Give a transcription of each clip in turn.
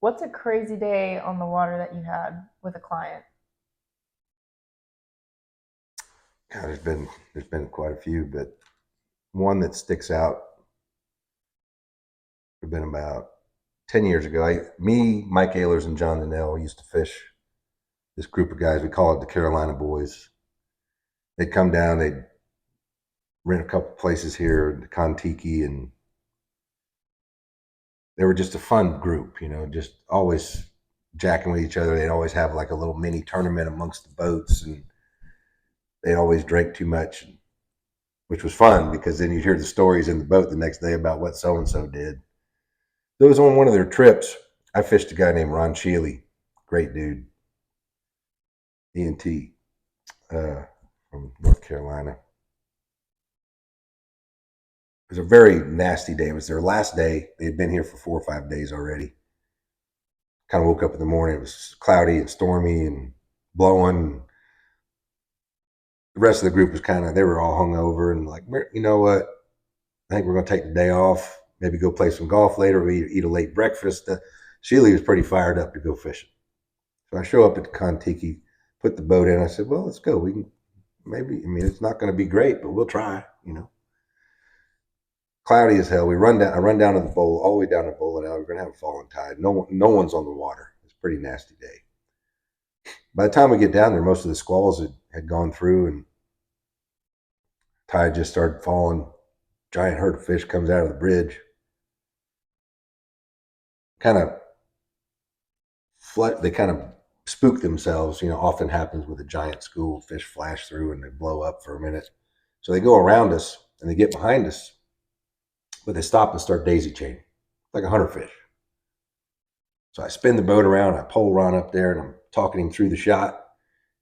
What's a crazy day on the water that you had with a client? God, there's been quite a few, but one that sticks out have been about 10 years ago. Me, Mike Ehlers, and John Donnell used to fish this group of guys. We call it the Carolina Boys. They'd come down, they'd rent a couple places here, the Kontiki, and they were just a fun group, just always jacking with each other. They'd always have like a little mini tournament amongst the boats, and they'd always drink too much, which was fun because then you'd hear the stories in the boat the next day about what so and so did. So it was on one of their trips. I fished a guy named Ron Sheely, great dude, ENT from North Carolina. It was a very nasty day. It was their last day. They had been here for 4 or 5 days already. Kind of woke up in the morning. It was cloudy and stormy and blowing. The rest of the group was they were all hungover and like, you know what? I think we're going to take the day off, maybe go play some golf later, we eat a late breakfast. Sheely was pretty fired up to go fishing. So I show up at the Kontiki, put the boat in. I said, well, let's go. We can it's not going to be great, but we'll try. Cloudy as hell. I run down to the bowl, all the way down to the bowl, and we're going to have a falling tide. No one's on the water. It's a pretty nasty day. By the time we get down there, most of the squalls had gone through, and tide just started falling. Giant herd of fish comes out of the bridge. They kind of spook themselves. Often happens with a giant school. Fish flash through and they blow up for a minute. So they go around us and they get behind us, but they stop and start daisy chaining, like 100 fish. So I spin the boat around, I pull Ron up there, and I'm talking him through the shot.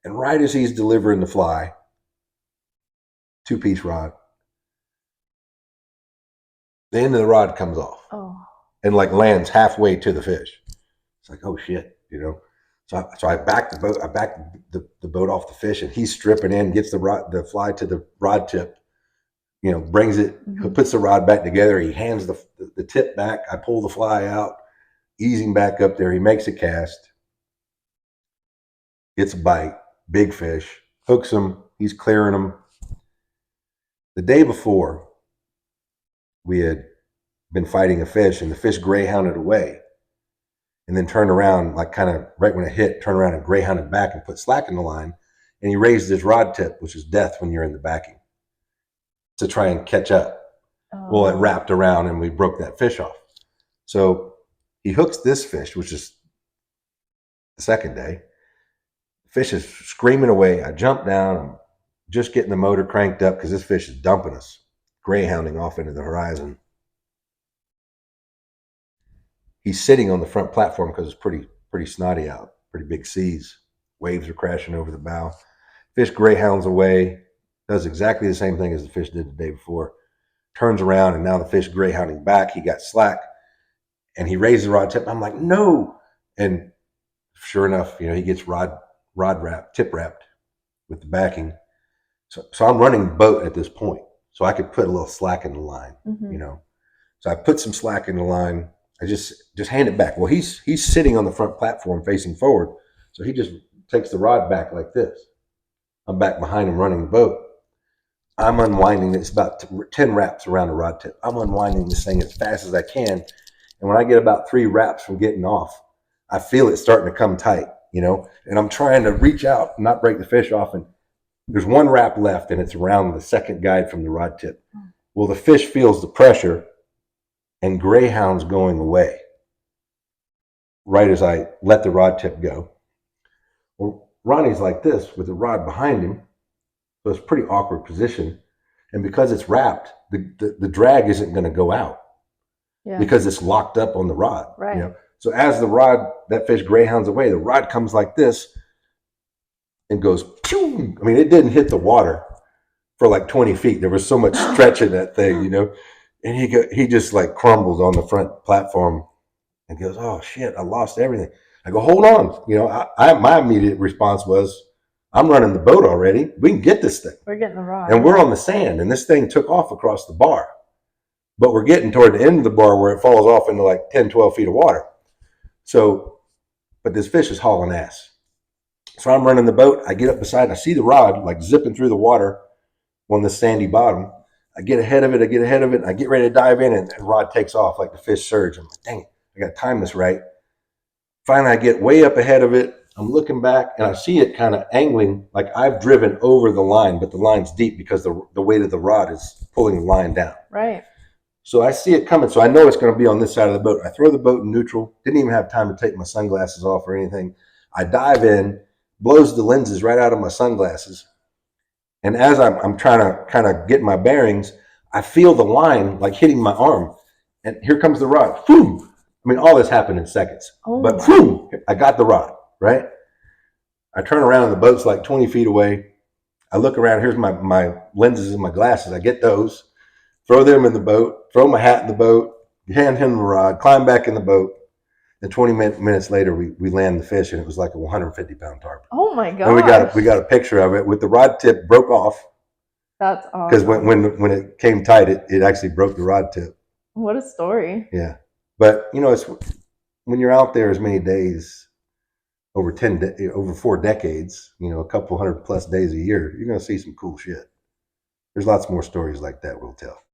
And right as he's delivering the fly, 2-piece rod, the end of the rod comes off. And lands halfway to the fish. It's like, oh shit, So I back the boat. I back the boat off the fish, and he's stripping in, gets the fly to the rod tip. Brings it, puts the rod back together. He hands the tip back. I pull the fly out, ease him back up there. He makes a cast, gets a bite, big fish, hooks him. He's clearing them. The day before, we had been fighting a fish, and the fish greyhounded away. And then turned around, kind of right when it hit, turned around and greyhounded back and put slack in the line. And he raised his rod tip, which is death when you're in the backing, to try and catch up. Well, it wrapped around and we broke that fish off. So he hooks this fish, which is the second day. The fish is screaming away. I jump down. I'm just getting the motor cranked up because this fish is dumping us, greyhounding off into the horizon. He's sitting on the front platform because it's pretty snotty out, pretty big seas. Waves are crashing over the bow. Fish greyhounds away, does exactly the same thing as the fish did the day before. Turns around, and now the fish greyhounding back. He got slack, and he raises the rod tip. I'm like, no. And sure enough, he gets tip wrapped with the backing. So I'm running the boat at this point, so I could put a little slack in the line, So I put some slack in the line. I just hand it back. Well, he's sitting on the front platform facing forward. So he just takes the rod back like this. I'm back behind him running the boat. I'm unwinding it. It's about 10 wraps around the rod tip. I'm unwinding this thing as fast as I can. And when I get about 3 wraps from getting off, I feel it starting to come tight, and I'm trying to reach out and not break the fish off. And there's 1 wrap left, and it's around the second guide from the rod tip. Well, the fish feels the pressure and greyhounds going away right as I let the rod tip go. Well, Ronnie's like this with the rod behind him, so it's a pretty awkward position. And because it's wrapped, the drag isn't going to go out because it's locked up on the rod. Right. So as that fish greyhounds away, the rod comes like this and goes, pew! It didn't hit the water for like 20 feet. There was so much stretch in that thing, And he just crumbles on the front platform and goes, oh shit, I lost everything. I go, hold on. My immediate response was, I'm running the boat already. We can get this thing. We're getting the rod. And we're on the sand, and this thing took off across the bar. But we're getting toward the end of the bar where it falls off into 10, 12 feet of water. So, but this fish is hauling ass. So I'm running the boat. I get up beside, I see the rod like zipping through the water on the sandy bottom. I get ahead of it. And I get ready to dive in, and the rod takes off like the fish surge. I'm like, dang it, I got to time this right. Finally, I get way up ahead of it. I'm looking back, and I see it kind of angling like I've driven over the line, but the line's deep because the weight of the rod is pulling the line down. Right. So I see it coming. So I know it's going to be on this side of the boat. I throw the boat in neutral. Didn't even have time to take my sunglasses off or anything. I dive in, blows the lenses right out of my sunglasses. And as I'm trying to kind of get my bearings, I feel the line like hitting my arm. And here comes the rod. Boom! I mean, all this happened in seconds. Oh But my. boom! I got the rod, right? I turn around and the boat's like 20 feet away. I look around. Here's my lenses and my glasses. I get those, throw them in the boat, throw my hat in the boat, hand him the rod, climb back in the boat. And 20 minutes later, we land the fish, and it was like a 150-pound tarpon. Oh my And gosh. we got a picture of it with the rod tip broke off. That's Because awesome. when it came tight, it actually broke the rod tip. What a story. Yeah, but you know, it's when you're out there as many days over over 4 decades, you know, a couple hundred plus days a year, you're gonna see some cool shit. There's lots more stories like that we'll tell.